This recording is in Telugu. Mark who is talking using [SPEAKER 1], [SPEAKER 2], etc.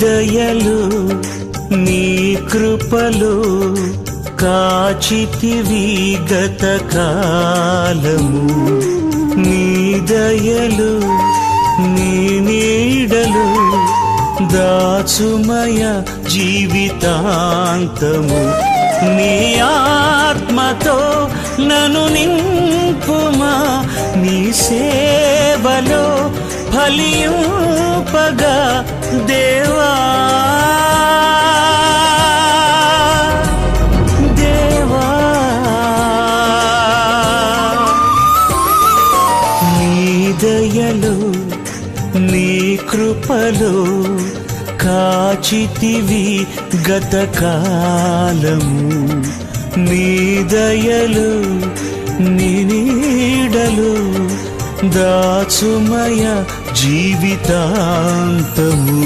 [SPEAKER 1] దయలు నీ కృపలు కాచితివి గత కాలము. నీ దయలు నీ నీడలు దాచుమయ జీవితాంతము. నీ ఆత్మతో నన్ను నింపుమా, నీ సేవలో ఫలింపగా దేవా. దేవా నీ దయలు నీ కృపలు కాచితివి గత కాలము. నీ దయలు నీ నీడలు దాచుమయ జీవితాంతము.